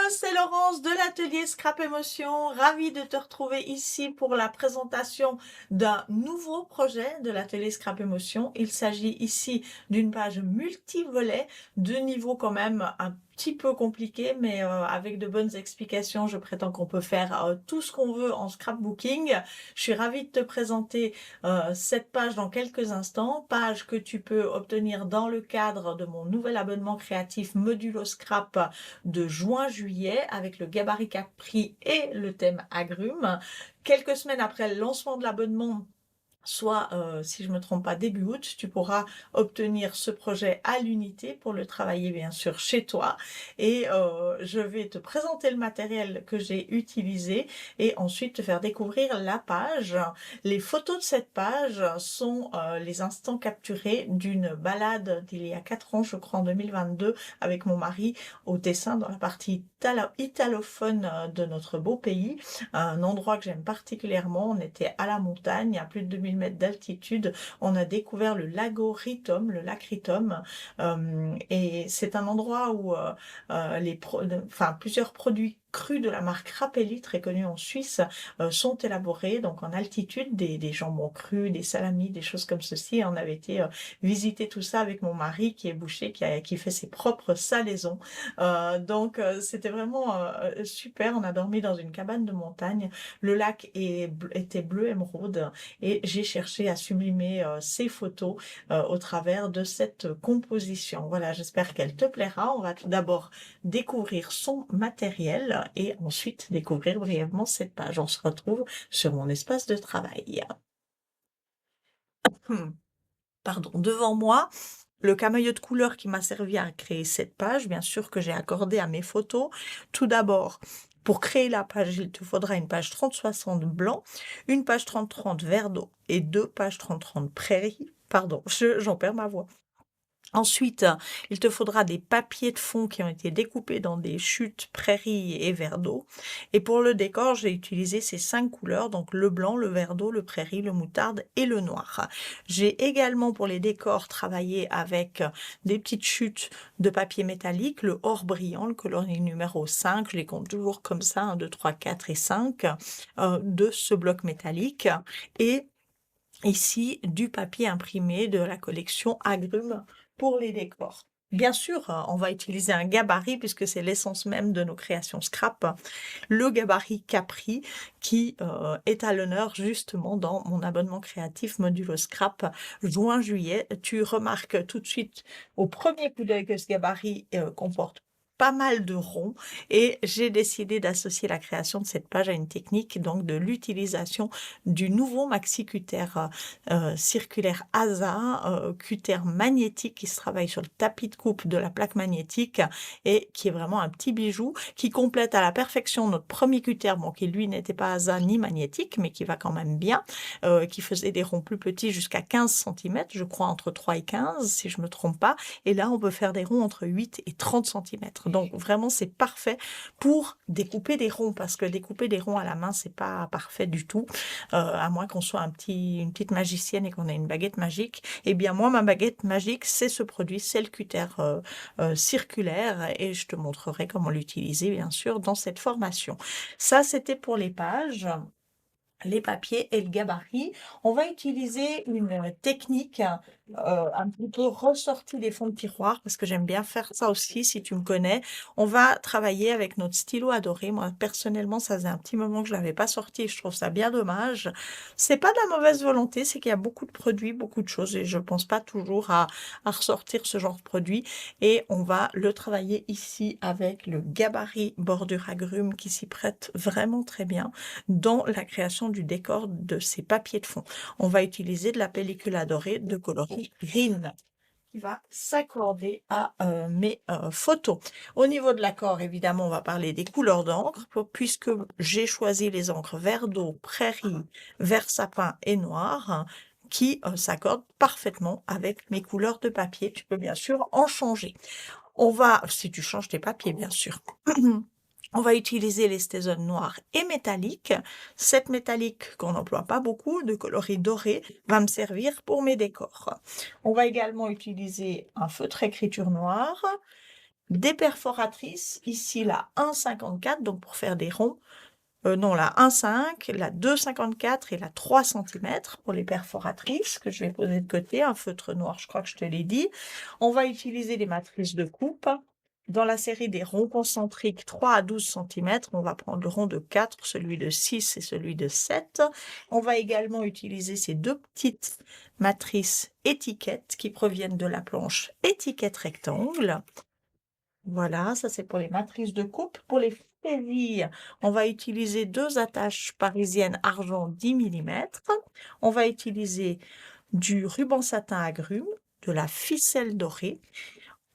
c'est Laurence de l'atelier Scrap Émotion, ravie de te retrouver ici pour la présentation d'un nouveau projet de l'atelier Scrap Émotion. Il s'agit ici d'une page multivolet, de niveau quand même un petit peu compliqué, mais avec de bonnes explications, je prétends qu'on peut faire tout ce qu'on veut en scrapbooking. Je suis ravie de te présenter cette page dans quelques instants, page que tu peux obtenir dans le cadre de mon nouvel abonnement créatif Modulo Scrap de juin-juillet avec le gabarit Capri et le thème agrumes. Quelques semaines après le lancement de l'abonnement, soit, si je ne me trompe pas, début août, tu pourras obtenir ce projet à l'unité pour le travailler bien sûr chez toi. Et je vais te présenter le matériel que j'ai utilisé et ensuite te faire découvrir la page. Les photos de cette page sont les instants capturés d'une balade d'il y a 4 ans, je crois en 2022, avec mon mari au Tessin, dans la partie italophone de notre beau pays. Un endroit que j'aime particulièrement. On était à la montagne, à plus de 2000 mètres d'altitude. On a découvert le lago Ritom, le lac Ritom. Et c'est un endroit où plusieurs produits crus de la marque Rapelli, très connue en Suisse, sont élaborés donc en altitude, des jambons crus, des salamis, des choses comme ceci. On avait été visiter tout ça avec mon mari qui est boucher, qui fait ses propres salaisons. C'était vraiment super. On a dormi dans une cabane de montagne. Le lac était bleu émeraude et j'ai cherché à sublimer ces photos au travers de cette composition. Voilà, j'espère qu'elle te plaira. On va tout d'abord découvrir son matériel et ensuite découvrir brièvement cette page. On se retrouve sur mon espace de travail. Pardon, devant moi, le camailleux de couleur qui m'a servi à créer cette page, bien sûr que j'ai accordé à mes photos. Tout d'abord, pour créer la page, il te faudra une page 30-60 blanc, une page 30-30 vert d'eau et deux pages 30-30 prairie. Pardon, j'en perds ma voix. Ensuite, il te faudra des papiers de fond qui ont été découpés dans des chutes prairies et vert d'eau. Et pour le décor, j'ai utilisé ces 5 couleurs, donc le blanc, le vert d'eau, le prairie, le moutarde et le noir. J'ai également pour les décors travaillé avec des petites chutes de papier métallique, le or brillant, le coloris numéro 5, je les compte toujours comme ça, 1, 2, 3, 4 et 5, de ce bloc métallique. Et ici, du papier imprimé de la collection Agrumes pour les décors. Bien sûr, on va utiliser un gabarit puisque c'est l'essence même de nos créations scrap. Le gabarit Capri qui est à l'honneur justement dans mon abonnement créatif Modulo Scrap juin-juillet. Tu remarques tout de suite au premier coup d'œil que ce gabarit comporte pas mal de ronds et j'ai décidé d'associer la création de cette page à une technique donc de l'utilisation du nouveau maxi cutter circulaire ASA, cutter magnétique qui se travaille sur le tapis de coupe de la plaque magnétique et qui est vraiment un petit bijou qui complète à la perfection notre premier cutter, bon, qui lui n'était pas ASA ni magnétique mais qui va quand même bien, qui faisait des ronds plus petits jusqu'à 15 cm, je crois entre 3 et 15 si je me trompe pas, et là on peut faire des ronds entre 8 et 30 cm. Donc vraiment c'est parfait pour découper des ronds parce que découper des ronds à la main c'est pas parfait du tout, à moins qu'on soit une petite magicienne et qu'on ait une baguette magique. Eh bien moi ma baguette magique c'est ce produit, c'est le cutter circulaire et je te montrerai comment l'utiliser bien sûr dans cette formation. Ça c'était pour les pages, les papiers et le gabarit. On va utiliser une technique un petit peu ressortie des fonds de tiroir parce que j'aime bien faire ça aussi si tu me connais. On va travailler avec notre stylo adoré. Moi personnellement ça faisait un petit moment que je l'avais pas sorti et je trouve ça bien dommage. C'est pas de la mauvaise volonté, c'est qu'il y a beaucoup de produits, beaucoup de choses et je pense pas toujours à ressortir ce genre de produit et on va le travailler ici avec le gabarit bordure agrumes qui s'y prête vraiment très bien dans la création du décor de ces papiers de fond. On va utiliser de la pellicule adorée de coloris green qui va s'accorder à mes photos. Au niveau de l'accord, évidemment, on va parler des couleurs d'encre, puisque j'ai choisi les encres vert d'eau, prairie, vert sapin et noir, hein, qui s'accordent parfaitement avec mes couleurs de papier. Tu peux bien sûr en changer. On va, si tu changes tes papiers, bien sûr. On va utiliser les Stézones noires et métalliques. Cette métallique qu'on n'emploie pas beaucoup, de coloris doré, va me servir pour mes décors. On va également utiliser un feutre écriture noire, des perforatrices, ici la 1,54, donc pour faire des ronds, non, la 1,5, la 2,54 et la 3 centimètres pour les perforatrices que je vais poser de côté, un feutre noir, je crois que je te l'ai dit. On va utiliser les matrices de coupe. Dans la série des ronds concentriques 3 à 12 centimètres, on va prendre le rond de 4, celui de 6 et celui de 7. On va également utiliser ces deux petites matrices étiquettes qui proviennent de la planche étiquette rectangle. Voilà, ça c'est pour les matrices de coupe. Pour les févilles, on va utiliser deux attaches parisiennes argent 10 millimètres. On va utiliser du ruban satin agrumes, de la ficelle dorée.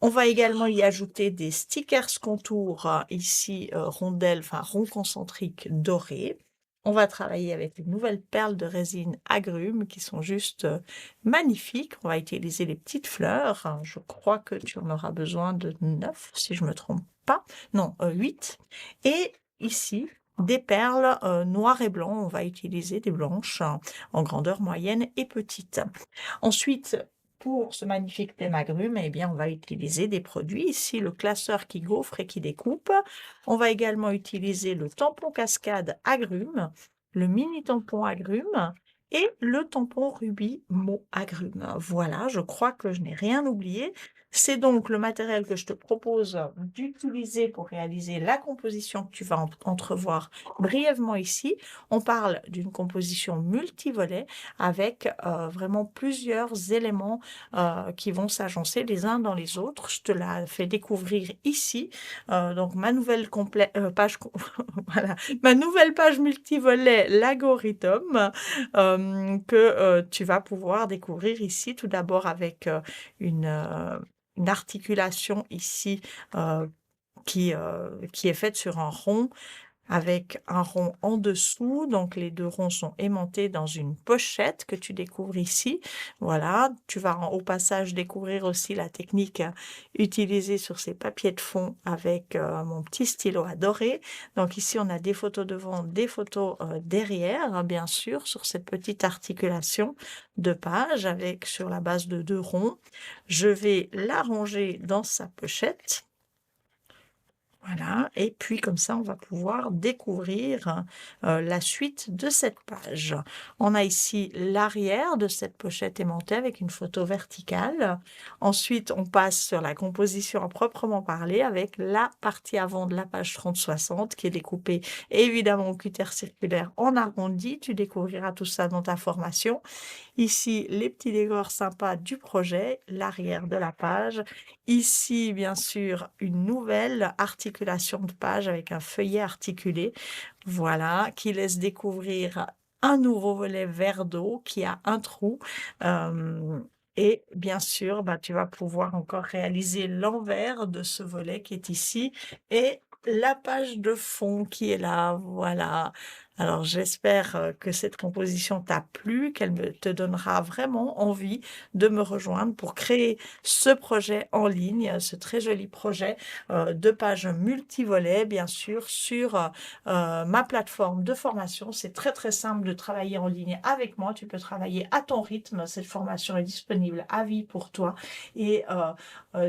On va également y ajouter des stickers contours, ici rondelles, enfin ronds concentriques dorés. On va travailler avec une nouvelle perle de résine agrumes qui sont juste magnifiques. On va utiliser les petites fleurs. Je crois que tu en auras besoin de 9, si je ne me trompe pas. Non, 8. Et ici, des perles noires et blancs. On va utiliser des blanches en grandeur moyenne et petite. Ensuite, pour ce magnifique thème agrumes, eh bien, on va utiliser des produits. Ici, le classeur qui gaufre et qui découpe. On va également utiliser le tampon cascade agrumes, le mini tampon agrumes et le tampon rubis mot agrumes. Voilà, je crois que je n'ai rien oublié. C'est donc le matériel que je te propose d'utiliser pour réaliser la composition que tu vas entrevoir brièvement ici. On parle d'une composition multivolet avec vraiment plusieurs éléments qui vont s'agencer les uns dans les autres. Je te la fais découvrir ici. Donc ma nouvelle page, voilà, ma nouvelle page multivolet, l'algorithme, que tu vas pouvoir découvrir ici. Tout d'abord avec une articulation ici qui est faite sur un rond avec un rond en dessous. Donc, les deux ronds sont aimantés dans une pochette que tu découvres ici. Voilà, tu vas au passage découvrir aussi la technique utilisée sur ces papiers de fond avec mon petit stylo adoré. Donc, ici, on a des photos devant, des photos derrière, bien sûr, sur cette petite articulation de page avec sur la base de deux ronds. Je vais la ranger dans sa pochette. Voilà, et puis comme ça, on va pouvoir découvrir la suite de cette page. On a ici l'arrière de cette pochette aimantée avec une photo verticale. Ensuite, on passe sur la composition à proprement parler avec la partie avant de la page 30-60 qui est découpée évidemment au cutter circulaire en arrondi. Tu découvriras tout ça dans ta formation. Ici, les petits décors sympas du projet, l'arrière de la page. Ici, bien sûr, une nouvelle articulation de page avec un feuillet articulé, voilà, qui laisse découvrir un nouveau volet vert d'eau qui a un trou. Et bien sûr, tu vas pouvoir encore réaliser l'envers de ce volet qui est ici et la page de fond qui est là, voilà. Alors j'espère que cette composition t'a plu, qu'elle te donnera vraiment envie de me rejoindre pour créer ce projet en ligne, ce très joli projet de pages multivolets, bien sûr, sur ma plateforme de formation. C'est très très simple de travailler en ligne avec moi. Tu peux travailler à ton rythme. Cette formation est disponible à vie pour toi et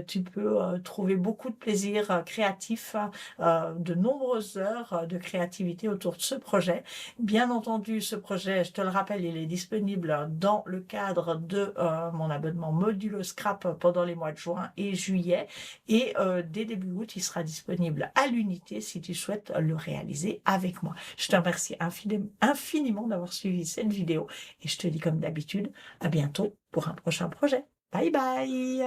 tu peux trouver beaucoup de plaisir créatif, de nombreuses heures de créativité autour de ce projet. Bien entendu, ce projet, je te le rappelle, il est disponible dans le cadre de mon abonnement Modulo Scrap pendant les mois de juin et juillet. Et dès début août, il sera disponible à l'unité si tu souhaites le réaliser avec moi. Je te remercie infiniment d'avoir suivi cette vidéo et je te dis comme d'habitude, à bientôt pour un prochain projet. Bye bye!